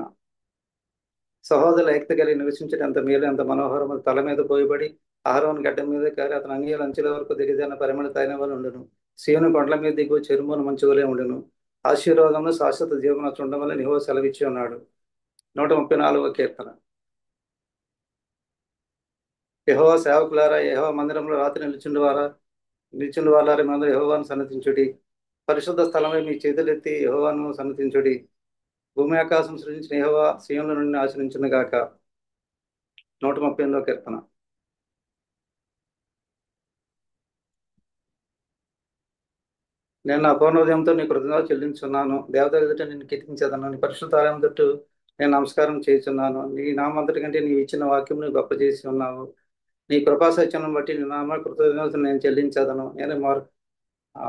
సహోదరుల ఐక్యత కలిగి నివసించడం ఎంత మేలు, ఎంత మనోహరం. తల మీద పోయబడి ఆహారం గడ్డ మీద కారి అతని అంగీల అంచుల వరకు దిగజారిన పరిమళ తాగిన వాళ్ళు ఉండను. సీయోను కొండల మీద దిగు చెరుమును మంచి వలె ఉండను. ఆశీర్వాదమును శాశ్వత జీవన చూడడం వల్ల యెహోవా సెలవిచ్చి ఉన్నాడు. 134వ కీర్తన. యెహోవా సేవకులారా, యెహోవా మందిరంలో రాత్రి నిలిచిండు వారారి మందరూ యెహోవాను సన్నతించుడి. పరిశుద్ధ స్థలమై మీ చేతులెత్తి యెహోవాను సన్నతించుడి. భూమి ఆకాశం సృజించిన యెహోవా సీయోను నుండి ఆశ్రయించును గాక. 138వ కీర్తన. నేను నా పూర్ణోదయంతో నీ కృతజ్ఞతలు చెల్లించున్నాను. దేవతల ఎదుట నిన్ను కీర్తించేదను. నీ పరిశుద్ధాలయం తట్టు నేను నమస్కారం చేస్తున్నాను. నీ నామంతటి కంటే నీవు ఇచ్చిన వాక్యం నువ్వు గొప్ప చేసి ఉన్నావు. నీ కృపా సత్యం బట్టి నీ నామ కృతజ్ఞతలు నేను చెల్లించేదను. ఆ,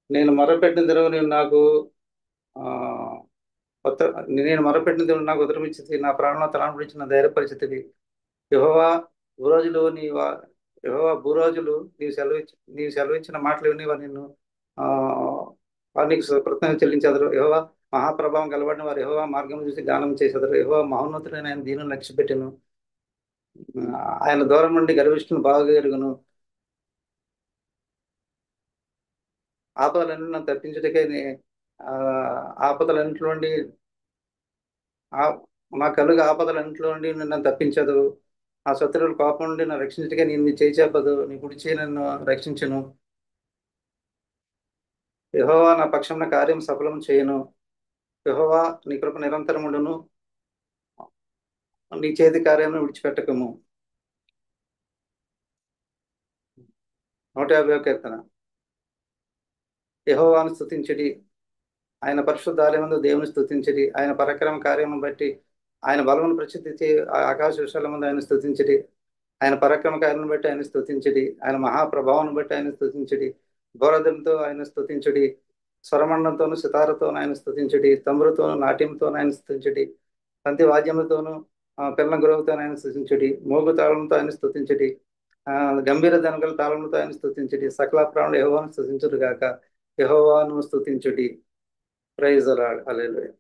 నేను మొరపెట్టిన దినము నీవు నాకు ఆ, నేను మొరపెట్టిన దేవుడు నాకు ఉత్తరమిచ్చింది. నా ప్రాణంలో తలాంపుడిచ్చిన ధైర్య పరిస్థితివి. యెహోవా భూరాజులు యెహోవా భూరాజులు నీవు సెలవిచ్చిన మాటలు విని వారు నిన్ను ఆ వారు నీకు కృతజ్ఞత చెల్లించెదరు. యెహోవా మహాప్రభావం కలబడిన వారు యెహోవా మార్గం చూసి గానం చేసేదరు. యెహోవా మహోన్నతుడైన ఆయన దీనిని లక్ష్య పెట్టెను. ఆయన దూరం నుండి గర్విష్ఠుని బాగా ఎరుగును. ఆపదలన్నీ నన్ను తప్పించుటకే ఆ, ఆపదలన్నింటి నుండి ఆ- నా కలుగు ఆపదలన్నింటిలో నుండి నన్ను తప్పించదు. ఆ శత్రువుల కోపం నుండి నన్ను రక్షించగా నేను నీ చేయి చెప్పదు. నీ కుడి చేయి నన్ను రక్షించును. యెహోవా నా పక్షంన కార్యం సఫలం చేయను. యెహోవా నీ కృప నిరంతరముండును. నీ చేతి కార్యమును విడిచిపెట్టకము. 150వ కీర్తన. యెహోవాను స్తుతించుడి. ఆయన పరిశుద్ధ ఆలయమందు దేవుని స్తుతించుడి. ఆయన పరాక్రమ కార్యమును బట్టి ఆయన బలమును ప్రసిద్ధి ఆకాశ విశాల ముందు ఆయన స్తుతించుడి. ఆయన పరాక్రమ కార్యమును బట్టి ఆయన స్తుతించుడి. ఆయన మహాప్రభావం బట్టి ఆయన స్తుతించుడి. ఘోరదంతో ఆయన స్తుతించుడి. స్వరమండంతోను సితారతోను ఆయన స్తుతించుడి. తంబురతోను నాట్యంతో ఆయన స్తుతించుడి. తంతి వాద్యములతోను పిల్లల గురువుతో ఆయన స్తుతించుడి. మోగు తాళంతో ఆయన స్తుతించుడి. ఆ గంభీర ధనగల తాళములతో ఆయన స్తుతించుడి. సకల ప్రాణులు యెహోవాను స్తుతించుడు గాక. యెహోవాను స్తుతించుడి. Praise the lord. Hallelujah.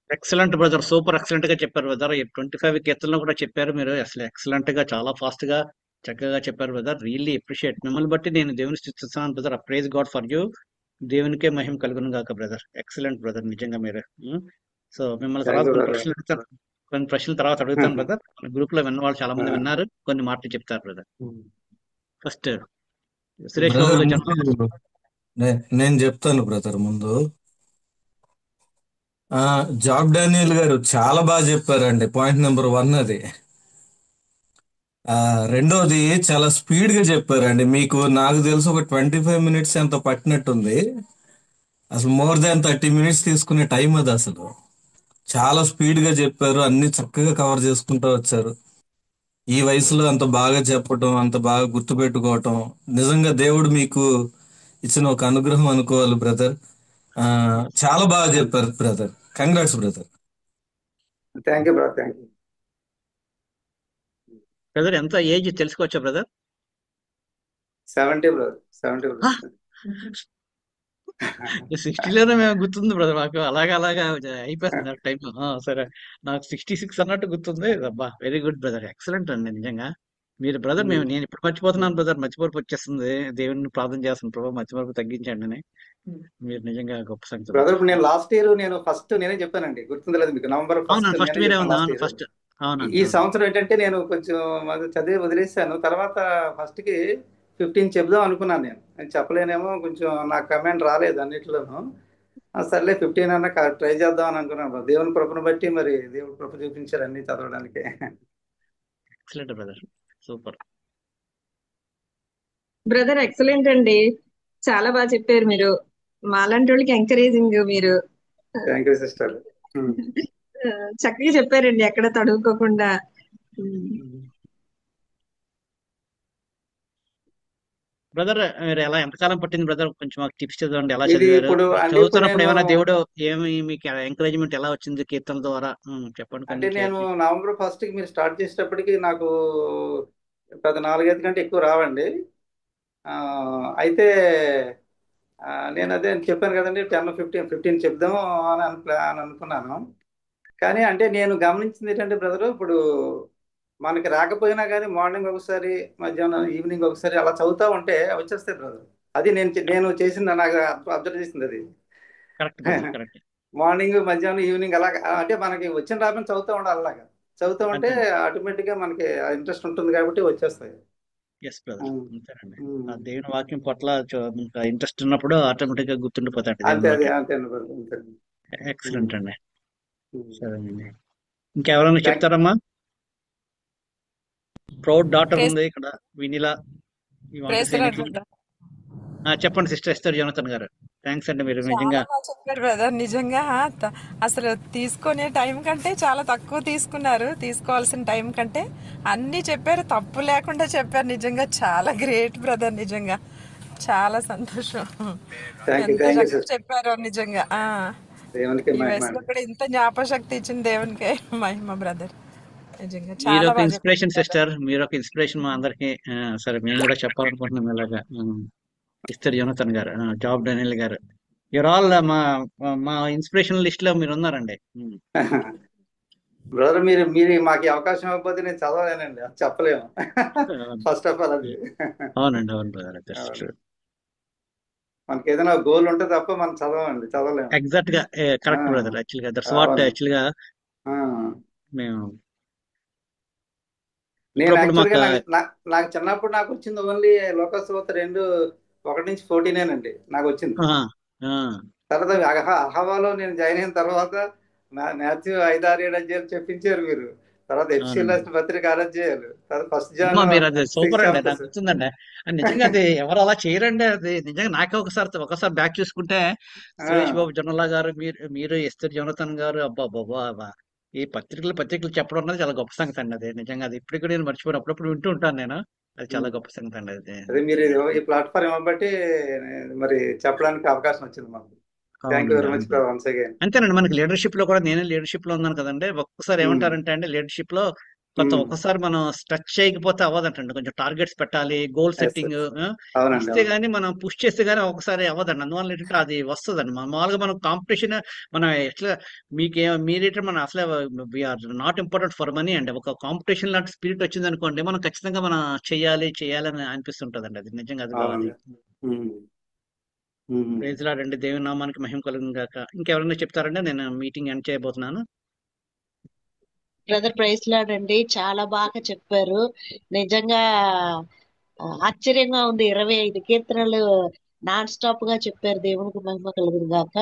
Excellent brother, super excellent గా చెప్పారు బ్రదర్. 25 కీర్తనలో కూడా చెప్పారు మీరు. అసలు ఎక్సలెంట్ గా, చాలా ఫాస్ట్ గా, చక్కగా చెప్పారు బ్రదర్. Really appreciate. మిమ్మల్ని బట్టి నేను దేవుని స్థుతిస్తున్నాను brother. Praise God for you. దేవునికే మహిమ కలుగును గాక బ్రదర్. ఎక్సలెంట్ బ్రదర్, నిజంగా మీరు. సో మిమ్మల్ని తర్వాత థ్యాంక్ యూ కొన్ని బ్రదర్. ప్రశ్నలు అడుగుతాను. కొన్ని ప్రశ్నలు తర్వాత అడుగుతాను బ్రదర్. మన గ్రూప్ లో విన్న వాళ్ళు చాలా మంది విన్నారు. కొన్ని మాటలు చెప్తారు brother. First Suresh Babu brother గారు ముందు చెప్పండి. నేను చెప్తాను బ్రదర్ ముందు. జాబ్ డానియల్ గారు చాలా బాగా చెప్పారండి. పాయింట్ నెంబర్ 1 అది. రెండోది చాలా స్పీడ్ గా చెప్పారండి. మీకు నాకు తెలుసు ఒక 25 మినిట్స్ ఎంత పట్టినట్టుంది. అసలు మోర్ దాన్ 30 మినిట్స్ తీసుకునే టైం అది అసలు. చాలా స్పీడ్ గా చెప్పారు, అన్ని చక్కగా కవర్ చేసుకుంటూ వచ్చారు. ఈ వయసులో అంత బాగా చెప్పటం, అంత బాగా గుర్తుపెట్టుకోవటం నిజంగా దేవుడు మీకు ఇచ్చిన ఒక అనుగ్రహం అనుకోవాలి బ్రదర్. ఆ, చాలా బాగా చెప్పారు brother. Congrats brother. Thank you brother, thank you. Brother ఎంత ఏజ్ తెలుసుకోవచ్చా బ్రదర్? 70 brother, 70 brother. 60లోనే మేము గుర్తుంది బ్రదర్, మాకు అలాగా అలాగా అయిపోతుంది టైం. సరే, నాకు 66 అన్నట్టు గుర్తుంది. అబ్బా, వెరీ గుడ్ బ్రదర్, ఎక్సలెంట్ అండి నిజంగా. మీరు బ్రదర్, నేను ఇప్పుడు మర్చిపోతున్నాను బ్రదర్, మర్చిపోరు వచ్చేస్తుంది. దేవుడిని ప్రార్థన చేస్తాను, ప్రభు మర్చిపోరు తగ్గించండి అని. మీరు నిజంగా గొప్ప సంగతి బ్రదర్, బ్రదర్. ఇప్పుడు నేను లాస్ట్ ఇయర్ ఫస్ట్ నేనే చెప్పానండి, గుర్తుందలేదు మీకు, నవంబర్ అవునా, ఫస్ట్ ఫస్ట్ నేనే మీరే చెప్పాను ఉంది. లాస్ట్ అవును, ఇయర్. ఫస్ట్. అవునండి, ఈ అవును. సంవత్సరం ఏంటంటే నేను కొంచెం అది చదివి వదిలేసాను. తర్వాత ఫస్ట్ కి 15 చెప్దాం అనుకున్నాను. నేను చెప్పలేనేమో, కొంచెం నాకు కమెంట్ రాలేదు అన్నిట్లోనూ. సర్లే 15 అన్న ట్రై చేద్దాం అని అనుకున్నాను. దేవుని కృపను బట్టి మరి దేవుడు కృప చూపించారు అన్ని చదవడానికి. Excellent brother, super. Brother excellent అండి, చాలా బాగా చెప్పారు మీరు. మాలాంటి వాళ్ళకి ఎంకరేజింగ్ మీరు. Thank you sister. ఆ, చక్కగా చెప్పారండి, ఎక్కడ తడువుకోకుండా. బ్రదర్, మీరు ఎలా ఎంతకాలం పట్టింది బ్రదర్? కొంచెం మాకు టిప్స్ చదవండి, ఎలా ఇది చదివారు? ఇప్పుడు అంటే ఇప్పుడు చదువుతున్నప్పుడు నేను ఏమైనా దేవుడు ఏమి మీకు ఎంకరేజ్మెంట్ ఎలా వచ్చింది కీర్తనల ద్వారా? చెప్పండి అంటే కొంచెం నేను క్లియర్లీ. నవంబర్ ఫస్ట్ కి మీరు స్టార్ట్ చేసేటప్పటికి నాకు పెద్ద 4-5 కంటే ఎక్కువ రావండి. ఆ, అయితే నేను అదే చెప్పాను కదండి, 10-15 చెప్దాము అని అనుకున్నాను. కానీ అంటే నేను గమనించింది ఏంటంటే బ్రదరు, ఇప్పుడు మనకి రాకపోయినా కానీ మార్నింగ్ ఒకసారి, మధ్యాహ్నం, ఈవినింగ్ ఒకసారి అలా చదువుతా ఉంటే వచ్చేస్తాయి బ్రదర్. అది నేను చేసింది, నాకు అబ్జర్వ్ చేసింది అది. Correct brother, correct. మార్నింగ్, మధ్యాహ్నం, ఈవినింగ్ అలా అంటే మనకి వచ్చిన రాబని చదువుతూ ఉండాలి. అలాగా చదువుతూ ఉంటే అంతే. ఆటోమేటిక్గా మనకి ఇంట్రెస్ట్ ఉంటుంది కాబట్టి వచ్చేస్తాయి. ఎస్ బ్రదర్, ఉమ్, అంతేనండి. ఆ ఉమ్. దేవుని వాక్యం పట్ల ఇంట్రెస్ట్ ఉన్నప్పుడు ఆటోమేటిక్ గా గుర్తుండిపోతాడు దేవుని అంతే, వాక్యం. అంతే అండి brother, అంతే. ఎక్సలెంట్ అండి. ఉమ్. సరేనండి, ఇంకెవరైనా థ్యాంక్ చెప్తారమ్మా? ప్రౌడ్ డాటర్ ప్రేస్ ఉంది ఇక్కడ, Vineela. You want to praise say Lord anything? Brother. చెప్పండి సిస్టర్ ఎస్తర్ జోనతన్ గారు. థ్యాంక్స్ అండి, మీరు చాలా నిజంగా. బాగా చెప్పారు బ్రదర్, నిజంగా. అసలు తీసుకునే టైం కంటే చాలా తక్కువ తీసుకున్నారు, తీసుకోవాల్సిన టైం కంటే. అన్నీ చెప్పారు, తప్పు లేకుండా చెప్పారు. నిజంగా చాలా గ్రేట్ బ్రదర్, నిజంగా చాలా సంతోషం. యూ ఎంత థ్యాంక్ యూ చక్కగా సిస్టర్. చెప్పారు నిజంగా. దేవునికి ఈ మహిమ వయసులో అండి. కూడా ఇంత జ్ఞాపశక్తి ఇచ్చిన దేవునికే మహిమ బ్రదర్. నిజంగా మీరు చాలా ఒక బాగా చెప్పారు ఇన్స్పిరేషన్ బ్రదర్. సిస్టర్, మీరు ఒక ఇన్స్పిరేషన్ మా అందరికి. సరే, మేము కూడా చెప్పాలనుకుంటున్నాం ఇలాగా. ఇస్తారు జోనతన్ గారు, జాబ్ డానియల్ గారు, యూర్ ఆల్ మా మా ఇన్స్పిరేషన్ లిస్ట్ లో మీరు ఉన్నారండి. బ్రదర్, మీరు మీరు మాకు ఈ అవకాశం ఇవ్వకపోతే నేను చదవలేనండి, అది చెప్పలేము. ఫస్ట్ ఆఫ్ ఆల్ అది. అవునండి, అవును బ్రదర్, దట్స్ ట్రూ. మనకి ఏదైనా గోల్ ఉంటే తప్ప మనం చదవలేము. ఎగ్జాక్ట్ గా ఆ, కరెక్ట్ బ్రదర్, యాక్చువల్ గా దట్స్ వాట్ అవును. యాక్చువల్ గా ఆ. మేము నేను ఇప్పుడప్పుడు యాక్చువల్గా మాకు. నాకు చిన్నప్పుడు నాకు వచ్చింది ఓన్లీ లోకసువార్త 2:1-14 నాకు వచ్చింది. ఆ, ఆ, తర్వాత అహవాలో నేను జాయిన్ అయిన తర్వాత మాథ్యూ 5-6-7 అధ్యాయాలు చెప్పించారు మీరు. తర్వాత ఎఫ్సీఎల్ అవునండి. రాసిన పత్రిక 6 అధ్యాయాలు, తర్వాత ఫస్ట్ అమ్మా, జాన్ మీరు అది 6 సూపర్ అండి, నాకు చాప్టర్స్. గుర్తుందండి. నిజంగా అది ఎవరు అలా చేయరండి, అది నిజంగా నాకే ఒకసారి బ్యాక్ చూసుకుంటే సురేష్ బాబు జొన్నలా గారు, మీరు ఎస్తర్ జోనతన్ గారు, అబ్బా బాబా అబ్బా, ఈ పత్రికలు చెప్పడం అన్నది చాలా గొప్ప సంగతి అండి. అది నిజంగా, అది ఇప్పటికి కూడా నేను మర్చిపోయిన అప్పుడప్పుడు వింటూ ఉంటాను నేను. అది చాలా గొప్ప సంగతి అండి అది. అదే మీరు ఈ ప్లాట్ఫామ్ ఇవ్వబట్టి మరి చెప్పడానికి అవకాశం వచ్చింది మాకు. థ్యాంక్ యూ అవునండి, వెరీ అవును మచ్ బ్రదర్. Once again. అంతేనండి, మనకి లీడర్షిప్ లో కూడా, నేను లీడర్షిప్ లో ఉన్నాను కదండి. ఒక్కసారి ఏమంటారంటే అండి, లీడర్షిప్ లో ఒక్కసారి మనం టచ్ చేయకపోతే అవ్వదంటండి. కొంచెం టార్గెట్స్ పెట్టాలి, గోల్ సెట్టింగ్ అవునండి, ఇస్తే అవును. గానీ, మనం పుష్ చేస్తే గానీ ఒకసారి అవ్వదండి. అందువల్ల ఏంటంటే అది వస్తుందండి. మామూలుగా మనం కాంపిటీషన్, మనం ఎట్లా మీరేంటే మనం అసలు we are not important for money అండి. ఒక కాంపిటీషన్ లాంటి స్పిరిట్ వచ్చింది అనుకోండి, మనం ఖచ్చితంగా మనం చేయాలని అనిపిస్తుంటదండి. అది నిజంగా అది అది అవునండి. ఉమ్, ఉమ్. ప్రైజ్ లార్డ్ అండి, దేవుని నామానికి మహిమ కలుగును గాక. ఇంకెవరైనా చెప్తారండి? నేను మీటింగ్ ఎండ్ చేయబోతున్నాను. బ్రదర్ ప్రైజ్ లార్డ్ అండి, చాలా బాగా చెప్పారు. నిజంగా ఆశ్చర్యంగా ఉంది. 25 కీర్తనలు నాన్ స్టాప్ గా చెప్పారు. దేవునికి మహిమ కలుగును గాక.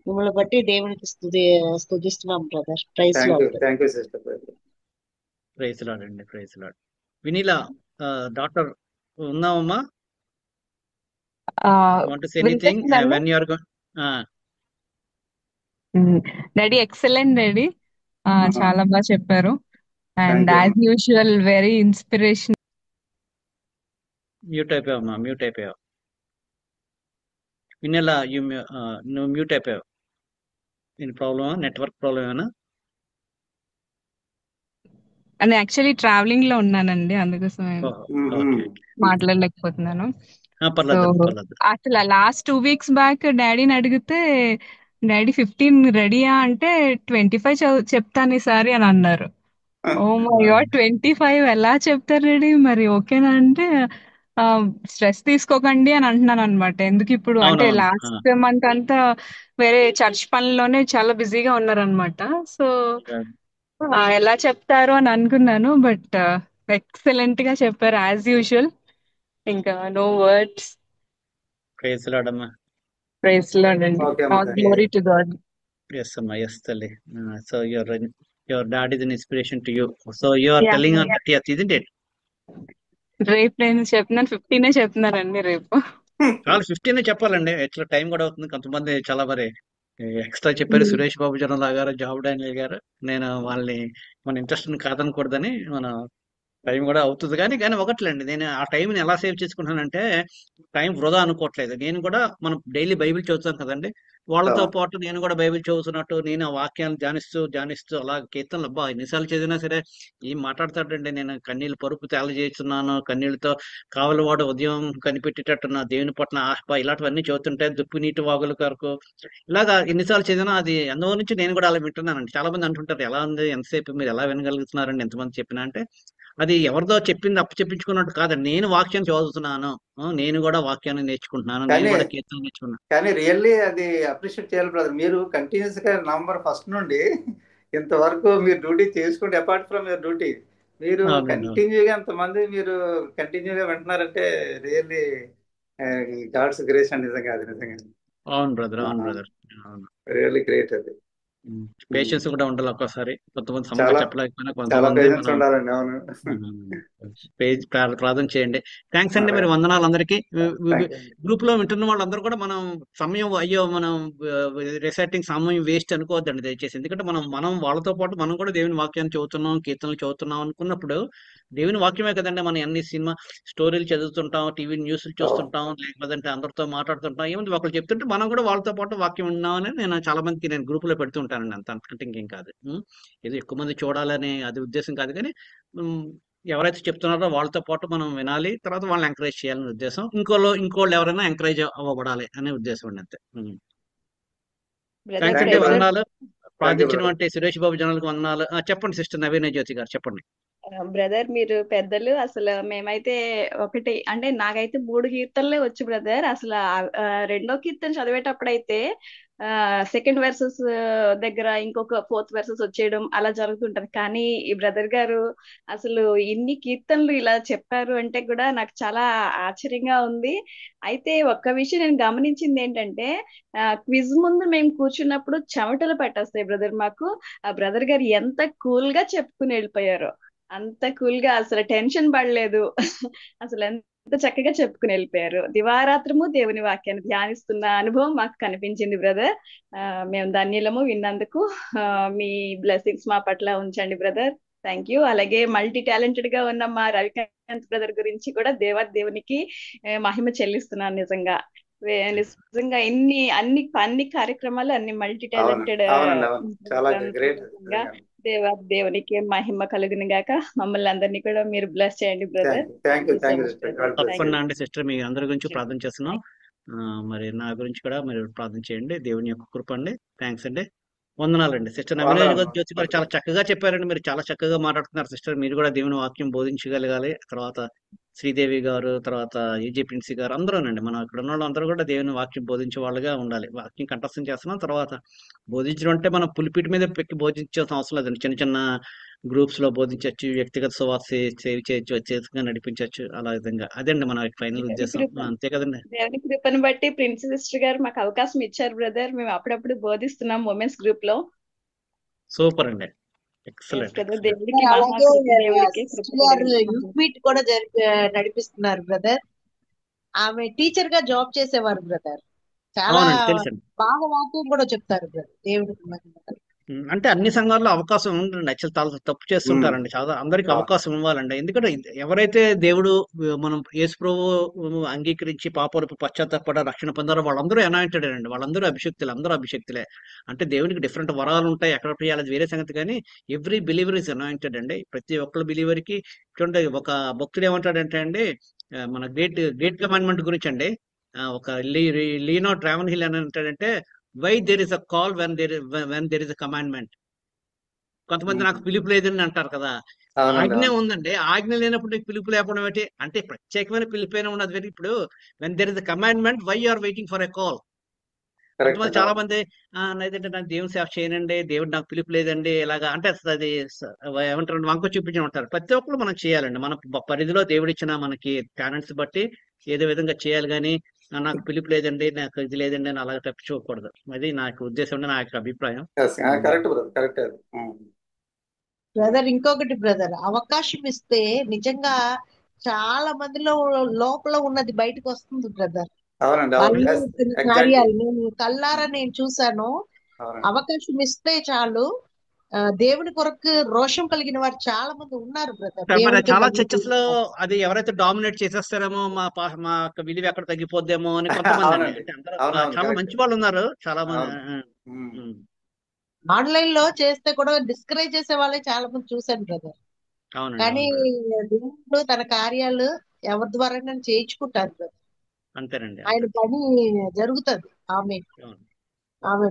మిమ్మల్ని బట్టి దేవునికి స్తుతిస్తున్నాం brother. Praise Lord. Thank you sister. Praise lord అండి, ప్రైజ్ లార్డ్. వినీలా డాక్టర్ ఉన్నావమ్మా? ఆ, వాంట్ టు సే ఎనీథింగ్ వినిపిస్తుందండి? When you are daddy excellent daddy. చాలా బాగా చెప్పారు. అండ్ థ్యాంక్ యూ యాజ్ అమ్మా. Usual very inspiration. మ్యూట్ అయిపోయావమ్మా, మ్యూట్ అయిపోయావు. విన్నెలా నువ్వు మ్యూట్ అయిపోయావు. దీని ప్రాబ్లమా, నెట్వర్క్ ప్రాబ్లం ఏమైనా? నేను యాక్చువల్లీ ట్రావెలింగ్ లో ఉన్నానండి, అందుకోసం ఓహో, మ్మ్హ. Okay okay. మాట్లాడలేకపోతున్నాను. సో పర్లేదండి, పర్లేదు. అసలు లాస్ట్ 2 weeks బ్యాక్ డాడీని అడిగితే డాడీ 15 రెడీయా అంటే 25 చెప్తాను ఈసారి అని అన్నారు. ఓ మై గాడ్, 25 ఎలా చెప్తారు డాడీ? మరి ఓకేనా అంటే స్ట్రెస్ తీసుకోకండి అని అంటున్నాను అనమాట. ఎందుకు ఇప్పుడు అంటే అవునవును. లాస్ట్ మంత్ అంతా వేరే చర్చ్ పనుల్లోనే చాలా బిజీగా ఉన్నారనమాట. సో ఎలా చెప్తారు అని అనుకున్నాను, బట్ ఎక్సలెంట్ గా చెప్పారు యాజ్ యూజువల్. ఇంకా నో వర్డ్స్. ప్రైజ్ లార్డ్ అమ్మా. ప్రైజ్ లార్డ్ అండి. ఓకే అమ్మా, all thank you. Glory to God. Yes అమ్మా, ఎస్ తల్లి. So your dad is an inspiration to you. So you are ya, telling on 30th, isn't it? రేపు నేను చెప్తున్నాను, 15 చెప్తున్నానండి రేపు. చాలా 15 చెప్పాలండి. ఇట్లా టైం కూడా అవుతుంది. కొంతమంది చాలా మరి ఎక్స్ట్రా చెప్పారు. సురేష్ బాబు జనలా గారు, జాబ్ డానియల్ గారు. నేను వాళ్ళని మన ఇంట్రెస్ట్ కాదనకూడదని మన టైం కూడా అవుతుంది. కానీ ఒకట్లేండి, నేను ఆ టైంని ఎలా సేవ్ చేసుకుంటానంటే టైం వృధా అనుకోవట్లేదు. నేను కూడా మనం డైలీ బైబిల్ చదువుతాం కదండి, వాళ్ళతో పాటు నేను కూడా బైబిల్ చదువుతున్నట్టు నేను ఆ వాక్యాన్ని ధ్యానిస్తూ అలా కీర్తనలు అబ్బా ఎన్నిసార్లు చదివినా సరే ఏం మాట్లాడతాడండి, నేను కన్నీళ్ళు పరుపు తేల చేస్తున్నాను, కన్నీళ్ళతో కావలవాడు ఉదయం కనిపెట్టేటట్టు నా దేవుని పట్ల ఆహ్ప ఇలాంటివన్నీ చదువుతుంటే దుప్పు నీటి వాగుల కొరకు ఇలాగా ఎన్నిసార్లు చదివినా అది అందులో నుంచి నేను కూడా అలా వింటున్నానండి. చాలా మంది అంటుంటారు, ఎలా ఉంది ఎంతసేపు మీరు ఎలా వినగలుగుతున్నారండి ఎంతమంది చెప్పినా అంటే అది ఎవరిదో చెప్పింది అప్పు చెప్పించుకున్నట్టు కాదండి. నేను వాక్యాన్ని చదువుతున్నాను, నేను కూడా వాక్యాన్ని నేర్చుకుంటున్నాను, నేను కానీ కూడా కీర్తన నేర్చుకున్నాను. కానీ రియల్లీ అది అప్రిషియేట్ చేయాలి బ్రదర్. మీరు కంటిన్యూస్ గా నంబర్ ఫస్ట్ నుండి ఇంతవరకు మీరు డ్యూటీ చేసుకుంటే అపార్ట్ ఫ్రమ్ యువర్ డ్యూటీ మీరు అవునండి, అవును. కంటిన్యూగా ఎంతమంది మీరు కంటిన్యూగా వింటున్నారంటే రియల్లీ గాడ్స్ గ్రేస్ అండి. నిజంగా అది నిజంగా అవును బ్రదర్, అవును బ్రదర్, అవును. రియల్లీ గ్రేట్ అది. పేషెన్స్ కూడా ఉండాలి. ఒక్కోసారి కొంతమంది సమస్య చాలా చెప్పలేకపోయినా చాలా కొంతమంది పేషెన్స్ మనం ఉండాలండి. అవును. ప్రార్థన చేయండి. థ్యాంక్స్ అండి, మీరు వందనాలు అందరికీ. Thank you. గ్రూప్ లో వింటున్న వాళ్ళందరూ కూడా మనం సమయం అయ్యో మనం రిసైటింగ్ సమయం వేస్ట్ అనుకోవద్దండి దయచేసి. ఎందుకంటే మనం వాళ్ళతో పాటు మనం కూడా దేవుని వాక్యాన్ని చదువుతున్నాం, కీర్తనలు చదువుతున్నాం అనుకున్నప్పుడు దేవుని వాక్యమే కదండి. మనం అన్ని సినిమా స్టోరీలు చదువుతుంటాం, టీవీ న్యూస్లు చూస్తుంటాం, లేకపోతే అందరితో మాట్లాడుతుంటాం. ఏముంది ఒకళ్ళు చెప్తుంటే మనం కూడా వాళ్ళతో పాటు వాక్యం విన్నామని నేను చాలా మందికి నేను గ్రూప్ లో పెడుతూ ఉంటానండి. అంతకంటే ఇంకేం కాదు. ఏదో ఎక్కువ మంది చూడాలని అది ఉద్దేశం కాదు, కానీ ఎవరైతే చెప్తున్నారో వాళ్ళతో పాటు మనం వినాలి, తర్వాత వాళ్ళని ఎంకరేజ్ చేయాలనే ఉద్దేశం. ఇంకోళ్ళు ఎవరైనా ఎంకరేజ్ అవ్వబడాలి అనే ఉద్దేశం అండి, అంతే. బ్రదర్ థ్యాంక్స్ థ్యాంక్ అండి, యూ బ్రదర్. వందనాలు. థ్యాంక్ యూ ప్రార్థించిన బ్రదర్. అంటే సురేష్ బాబు జనాలకు వందనాలు. చెప్పండి సిస్టర్ నవీన జ్యోతి గారు, చెప్పండి. బ్రదర్ మీరు పెద్దలు. అసలు మేమైతే ఒకటి అంటే నాకైతే 3 కీర్తనలే వచ్చు బ్రదర్. అసలు రెండో కీర్తన చదివేటప్పుడైతే సెకండ్ వర్సెస్ దగ్గర ఇంకొక 4th వర్సెస్ వచ్చేయడం అలా జరుగుతుంటది. కానీ ఈ బ్రదర్ గారు అసలు ఇన్ని కీర్తనలు ఇలా చెప్పారు అంటే కూడా నాకు చాలా ఆశ్చర్యంగా ఉంది. అయితే ఒక్క విషయం నేను గమనించింది ఏంటంటే క్విజ్ ముందు మేము కూర్చున్నప్పుడు చెమటలు పట్టేస్తాయి బ్రదర్ మాకు. ఆ బ్రదర్ గారు ఎంత కూల్ గా చెప్పుకుని వెళ్ళిపోయారో, అంత కూల్ గా అసలు టెన్షన్ పడలేదు. అసలు ఎంత చక్కగా చెప్పుకుని వెళ్ళిపోయారు. దివారాత్రము దేవుని వాక్యాన్ని ధ్యానిస్తున్న అనుభవం మాకు కనిపించింది బ్రదర్. మేము ధన్యులము విన్నందుకు. మీ బ్లెస్సింగ్స్ మా పట్ల ఉంచండి బ్రదర్. Thank you. అలాగే మల్టీ టాలెంటెడ్ గా ఉన్న మా రవికాంత్ బ్రదర్ గురించి కూడా దేవునికి మహిమ చెల్లిస్తున్నాను. నిజంగా నిజంగా అన్ని కార్యక్రమాలు అన్ని మల్టీ టాలెంటెడ్ అవునండి, అవును. చాలా గ్రేట్. దేవునికి మహిమ కలుగును గాక. మమ్మల్ని అందరినీ కూడా మీరు బ్లెస్ చేయండి బ్రదర్. థ్యాంక్ యూ తప్పకుండా అండి సిస్టర్, మీ అందరి గురించి ప్రార్థన చేస్తున్నాం. మరి నా గురించి కూడా మీరు ప్రార్థన చేయండి. దేవుని యొక్క కృప అండి. థ్యాంక్స్ అండి, వందనాలండి. సిస్టర్ నవీన జ్యోతి గారు చాలా చక్కగా చెప్పారండి. మీరు చాలా చక్కగా మాట్లాడుతున్నారు సిస్టర్. మీరు కూడా దేవుని వాక్యం బోధించగలగాలి. తర్వాత శ్రీదేవి గారు, తర్వాత ఏజే ప్రిన్సీ గారు, అందరూనండి మనం ఇక్కడ ఉన్న వాళ్ళందరూ కూడా దేవుని వాక్యం బోధించే వాళ్ళుగా ఉండాలి. వాక్యం కంఠస్థం చేస్తున్నాం. తర్వాత బోధించడం అంటే మనం పులిపీటి మీద పెట్టి బోధించాల్సిన అవసరం లేదండి. చిన్న చిన్న గ్రూప్స్ లో బోధించవచ్చు, వ్యక్తిగత సువార్త సేవ్ చేయొచ్చు, చేతిగా నడిపించవచ్చు. అలా విధంగా అదండి మన ఫైనల్ ఉద్దేశం. అంతే కదండి. దేవుని కృపను బట్టి ప్రిన్స్ సిస్టర్ గారు మాకు అవకాశం ఇచ్చారు బ్రదర్. మేము అప్పుడప్పుడు బోధిస్తున్నాం ఉమెన్స్ గ్రూప్ లో. సూపర్ అండి, ఎక్సలెంట్. యూపీట్ కూడా నడిపిస్తున్నారు బ్రదర్. ఆమె టీచర్ గా జాబ్ చేసేవారు బ్రదర్. చాలా అవునండి, తెలుసండి. బాగా వాక్యం కూడా చెప్తారు బ్రదర్. దేవుడికి మహిమ కలుగును. అంటే అన్ని సంఘాల్లో అవకాశం ఉందండి. యాక్చువల్ చాలా తప్పు చేస్తుంటారండి. చాలా అందరికి అవకాశం ఇవ్వాలండి. ఎందుకంటే ఎవరైతే దేవుడు మనం యేసు ప్రభు అంగీకరించి పాపలకు పశ్చాత్తాపడ రక్షణ పొందారో వాళ్ళందరూ అనాయింటెడ్ అండి. వాళ్ళందరూ అభిషక్తులే, అందరూ అభిషక్తులే. అంటే దేవునికి డిఫరెంట్ వరాలు ఉంటాయి, ఎక్కడ చేయాలి అది వేరే సంగతి. కానీ ఎవ్రీ బిలీవర్ ఇస్ అనాయింటెడ్ అండి. ప్రతి ఒక్కరు బిలీవర్ కి చూడండి. ఒక భక్తుడు ఏమంటాడంటే అండి, మన గ్రేట్ కమాండ్మెంట్ గురించి అండి, ఒక లీనో ట్రావెన్ హిల్ అని అంటాడంటే, why there is a call when there is a commandment. కొంతమంది నాకు పిలుపు లేదని అంటారు కదా. అవునండి, ఆజ్ఞ అవును. ఉందండి, ఆజ్ఞ లేనప్పుడు నీకు పిలుపు లేకపోవడం ఏంటి అంటే ప్రత్యేకమైన పిలుపైన ఉన్నది వేరు. ఇప్పుడు when there is a commandment, why are waiting for a call. Correct కొంతమంది అండి, చాలా అవును. మంది నాదంటే నాకు దేవుని సేవ చేయనండి, దేవుడు నాకు పిలుపు లేదండి, ఇలాగా అంటే అసలు అది ఏమంటారు, వంక చూపించడం ఉంటారు. ప్రతి ఒక్కరు మనం చేయాలండి, మన పరిధిలో దేవుడిచ్చిన మనకి టాలెంట్స్ బట్టి ఏదో విధంగా చేయాలి. కానీ నాకు పిలుపు లేదండి, నాకు ఇది లేదండి అని అలాగ తప్పించుకోకూడదు. అది నాకు ఉద్దేశం, నా యొక్క అభిప్రాయం. కరెక్ట్ బ్రదర్, కరెక్ట్ అది. బ్రదర్ ఇంకొకటి బ్రదర్, అవకాశం ఇస్తే నిజంగా చాలా మందిలో లోపల ఉన్నది బయటకు వస్తుంది బ్రదర్. అవునండి, అవును. వాళ్ళు కొన్ని ఎగ్జాక్ట్లీ. కార్యాలు నేను కల్లారా నేను చూశాను. అవునండి, అవకాశం ఇస్తే చాలు, దేవుని కొరకు రోషం కలిగిన వారు చాలా మంది ఉన్నారు బ్రదర్. మరి దేవునికి చాలా మహిమ చర్చెస్ లో కలుగును. అది ఎవరైతే డామినేట్ చేసేస్తారేమో, మా యొక్క విలువ ఎక్కడ తగ్గిపోద్దేమో అని కొంతమంది అండి. అవునండి, అంటే అందరూ అవునవును, చాలా కరెక్ట్. మంచి వాళ్ళు ఉన్నారు, చాలా మంది. అవును. ఉమ్. ఆన్లైన్ లో చేస్తే కూడా డిస్కరేజ్ చేసే వాళ్ళే చాలా మంది చూశాను బ్రదర్. అవునండి, కానీ అవును. దేవుడు తన కార్యాలు ఎవరి ద్వారా చేయించుకుంటారు బ్రదర్. అంతేనండి, ఆయన అంతే. పని జరుగుతుంది. ఆమె అవును. ఆమె